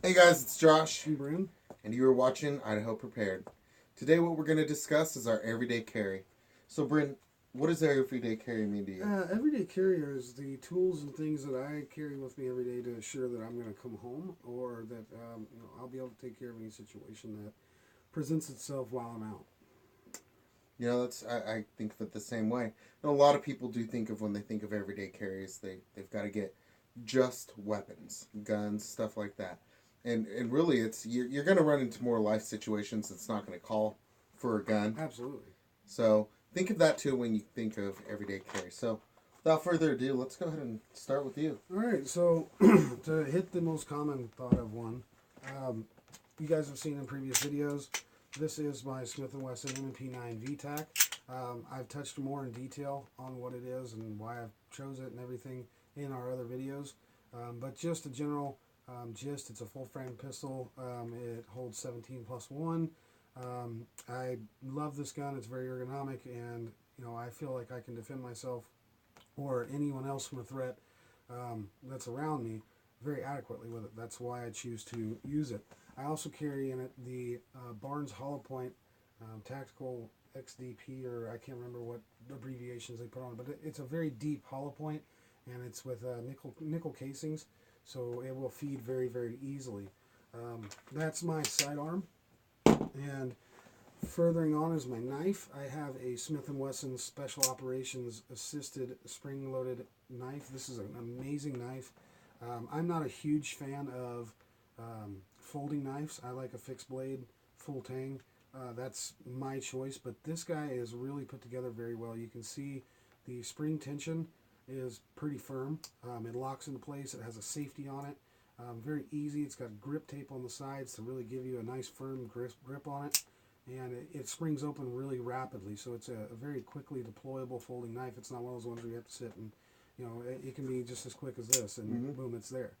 Hey guys, it's Josh, I'm Bryn. and you are watching Idaho Prepared. Today what we're going to discuss is our everyday carry. So Bryn, what does everyday carry mean to you? Everyday carry is the tools and things that I carry with me every day to assure that I'm going to come home or that I'll be able to take care of any situation that presents itself while I'm out. You know, I think of it the same way. And a lot of people do think of when they think of everyday carries, they've got to get just weapons, guns, stuff like that. And really, you're going to run into more life situations that's not going to call for a gun. Absolutely. So think of that too when you think of everyday carry. So without further ado, let's go ahead and start with you. All right, so to hit the most common thought of one, you guys have seen in previous videos, this is my Smith & Wesson M&P9 VTAC. I've touched more in detail on what it is and why I've chose it and everything in our other videos. But just a general gist, it's a full frame pistol. It holds 17+1. I love this gun. It's very ergonomic, and I feel like I can defend myself or anyone else from a threat that's around me very adequately with it. That's why I choose to use it. I also carry in it the Barnes Hollow Point Tactical XDP, or I can't remember what abbreviations they put on it, but it's a very deep hollow point, and it's with nickel casings, so it will feed very, very easily. That's my sidearm, and furthering on is my knife. I have a Smith & Wesson Special Operations Assisted Spring-Loaded knife. This is an amazing knife. I'm not a huge fan of folding knives. I like a fixed blade, full tang. That's my choice, but this guy is really put together very well. You can see the spring tension is pretty firm. It locks into place. It has a safety on it. Very easy. It's got grip tape on the sides to really give you a nice firm grip on it. And it springs open really rapidly, so it's a very quickly deployable folding knife. It's not one of those ones where you have to sit and, it can be just as quick as this, and boom, it's there.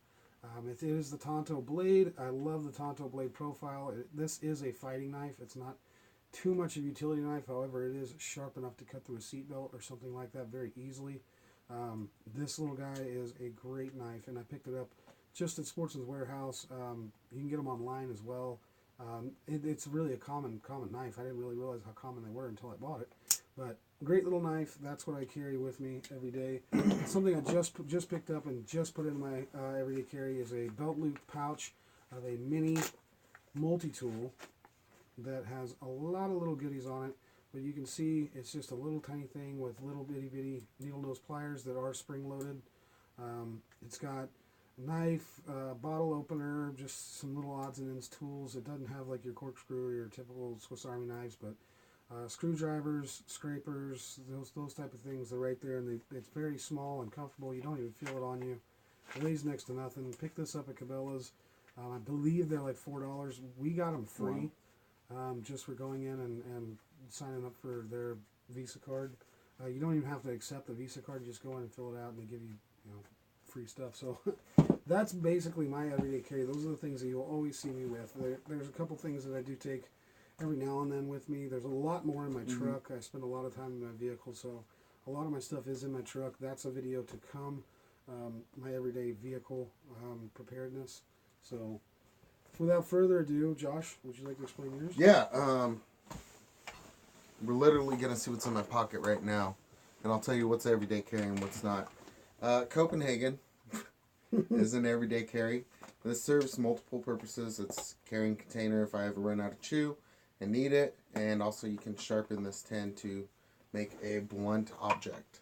It is the Tonto blade. I love the Tonto blade profile. This is a fighting knife. It's not too much of a utility knife, however, it is sharp enough to cut through a seatbelt or something like that very easily. This little guy is a great knife, and I picked it up just at Sportsman's Warehouse. You can get them online as well. It's really a common knife. I didn't really realize how common they were until I bought it. But great little knife. That's what I carry with me every day. Something I just picked up and just put in my everyday carry is a belt loop pouch of a mini multi-tool that has a lot of little goodies on it. But you can see it's just a little tiny thing with little bitty needle nose pliers that are spring loaded. It's got knife, bottle opener, just some little odds and ends tools. It doesn't have like your corkscrew or your typical Swiss Army knives, but screwdrivers, scrapers, those type of things are right there, and it's very small and comfortable. You don't even feel it on you. It weighs next to nothing. Pick this up at Cabela's. I believe they're like $4. We got them free just for going in and signing up for their Visa card. You don't even have to accept the Visa card. You just go in and fill it out, and they give you free stuff. So that's basically my everyday carry. Those are the things that you'll always see me with. There's a couple things that I do take every now and then with me. There's a lot more in my truck. I spend a lot of time in my vehicle, so a lot of my stuff is in my truck. That's a video to come, my everyday vehicle preparedness. So without further ado, Josh, would you like to explain yours? Yeah, we're literally going to see what's in my pocket right now, and I'll tell you what's everyday carry and what's not. Copenhagen is an everyday carry. This serves multiple purposes. It's carrying container if I ever run out of chew and need it, and also you can sharpen this tin to make a blunt object.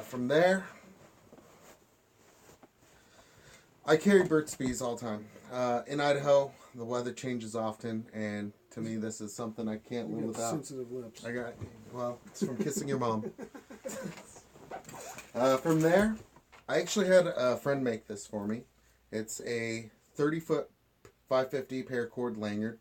From there, I carry Burt's Bees all the time. In Idaho, the weather changes often, and to me this is something I can't live without. Sensitive lips. It's from kissing your mom. From there, I actually had a friend make this for me. It's a 30-foot 550 paracord lanyard.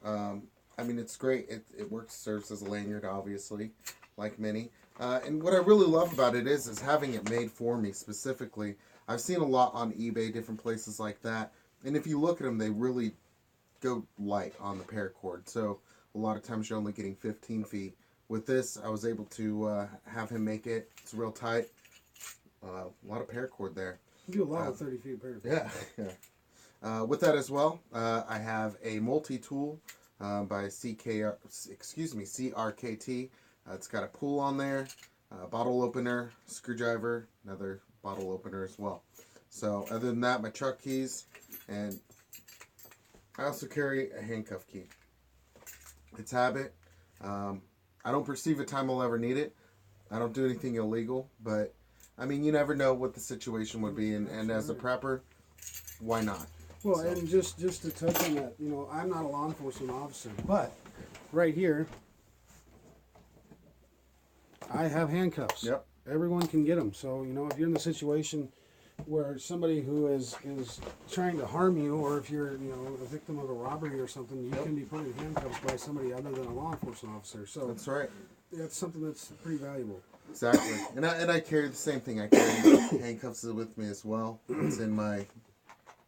I mean, it's great. It works, serves as a lanyard, obviously, like many. And what I really love about it is having it made for me specifically. I've seen a lot on eBay, different places like that. And if you look at them, they really go light on the paracord. So a lot of times you're only getting 15 feet. With this, I was able to have him make it. It's real tight. A lot of paracord there. You do a lot of 30 feet paracord. Yeah. With that as well, I have a multi-tool by CRKT. It's got a pull on there, bottle opener, screwdriver, another bottle opener as well. So other than that, my truck keys, and I also carry a handcuff key. It's habit. I don't perceive a time I'll ever need it. I don't do anything illegal, but I mean, you never know what the situation would be, and as a prepper, why not? Well, so. And just to touch on that, you know, I'm not a law enforcement officer, but right here, I have handcuffs. Yep. Everyone can get them. So, you know, if you're in the situation where somebody who is trying to harm you, or if you're, you know, a victim of a robbery or something, you can be put in handcuffs by somebody other than a law enforcement officer. So that's right. That's something that's pretty valuable. Exactly. And I carry the same thing. I carry handcuffs with me as well. It's in my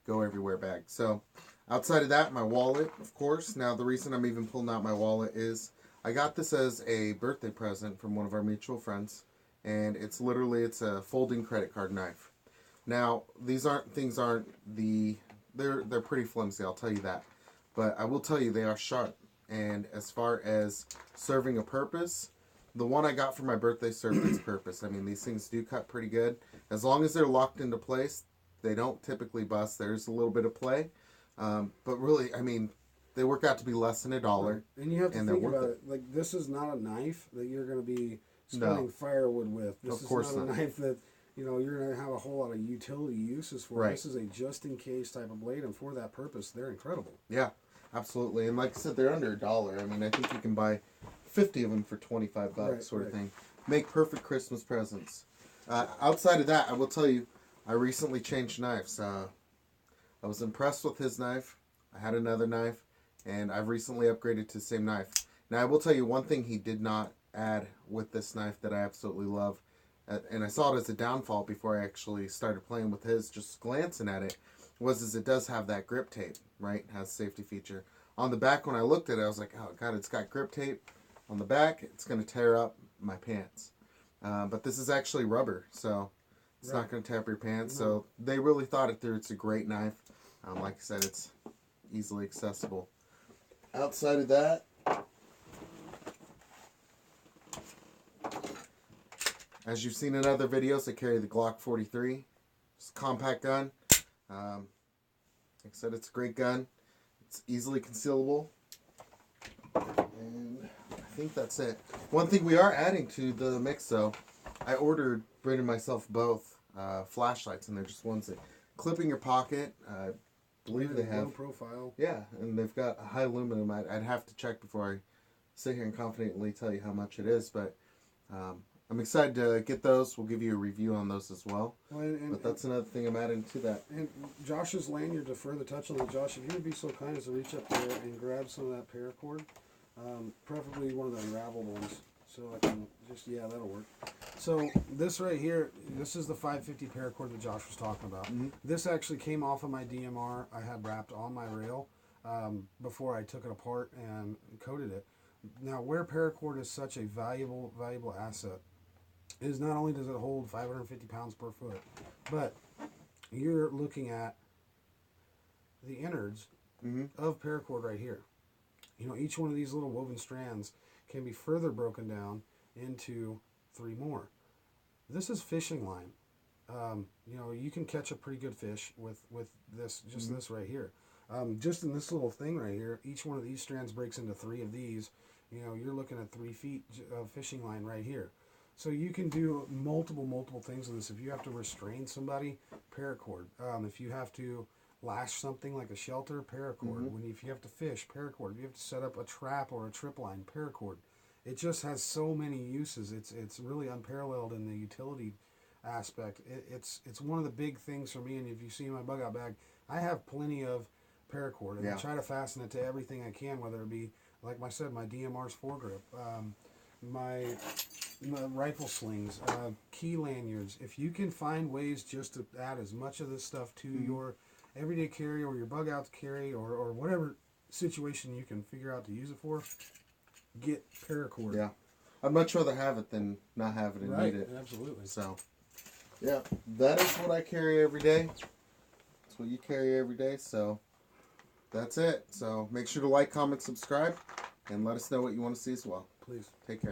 go everywhere bag. So outside of that, my wallet, of course. Now the reason I'm even pulling out my wallet is I got this as a birthday present from one of our mutual friends, and it's a folding credit card knife. Now these aren't they're pretty flimsy, I'll tell you that, but I will tell you they are sharp. And as far as serving a purpose, the one I got for my birthday served its purpose. I mean, these things do cut pretty good. As long as they're locked into place, they don't typically bust. There's a little bit of play. But really, I mean, they work out to be less than $1. Right. And you have to think about it. Like, this is not a knife that you're going to be splitting firewood with. This is not a knife that, you know, you're going to have a whole lot of utility uses for. Right. This is a just-in-case type of blade, and for that purpose, they're incredible. Yeah, absolutely. And like I said, they're under $1. I mean, I think you can buy 50 of them for $25, right, sort of thing. Make perfect Christmas presents. Outside of that, I will tell you, I recently changed knives. I was impressed with his knife. I had another knife, and I've recently upgraded to the same knife. Now, I will tell you one thing he did not add with this knife that I absolutely love, and I saw it as a downfall before I actually started playing with his, just glancing at it, was it does have that grip tape, right? It has a safety feature. On the back, when I looked at it, I was like, oh, God, it's got grip tape. On the back, it's going to tear up my pants. But this is actually rubber, so it's not going to tear up your pants. No. So they really thought it through. It's a great knife. Like I said, it's easily accessible. Outside of that, as you've seen in other videos, I carry the Glock 43. It's a compact gun. Like I said, it's a great gun. It's easily concealable. And I think that's it. One thing we are adding to the mix, though, I ordered Brandon and myself both flashlights, and they're just ones that clip in your pocket. I believe they have low profile. Yeah, and they've got a high aluminum. I'd have to check before I sit here and confidently tell you how much it is, but I'm excited to get those. We'll give you a review on those as well. But that's another thing I'm adding to that. And Josh's lanyard, to further touch on that, Josh, if you would be so kind as to reach up there and grab some of that paracord, preferably one of the unraveled ones. So I can just, yeah, that'll work. So this right here, this is the 550 paracord that Josh was talking about. Mm-hmm. This actually came off of my DMR. I had wrapped on my rail before I took it apart and coated it. Now, where paracord is such a valuable asset is not only does it hold 550 pounds per foot, but you're looking at the innards of paracord right here. You know, each one of these little woven strands can be further broken down into 3 more. This is fishing line. You know, you can catch a pretty good fish with this, just this right here. Just in this little thing right here, each one of these strands breaks into 3 of these. You know, you're looking at 3 feet of fishing line right here. So you can do multiple things with this. If you have to restrain somebody, paracord. If you have to lash something like a shelter, paracord. If you have to fish, paracord. If you have to set up a trap or a trip line, paracord. It just has so many uses. It's really unparalleled in the utility aspect. It's one of the big things for me. And if you see my bug out bag, I have plenty of paracord, and I try to fasten it to everything I can, whether it be, like I said, my DMR's foregrip, my rifle slings, key lanyards. If you can find ways just to add as much of this stuff to your everyday carry or your bug out carry or whatever situation you can figure out to use it for, get paracord. Yeah. I'd much rather have it than not have it and need it. Absolutely. So, yeah, that is what I carry every day. That's what you carry every day. So that's it. So make sure to like, comment, subscribe, and let us know what you want to see as well. Please. Take care.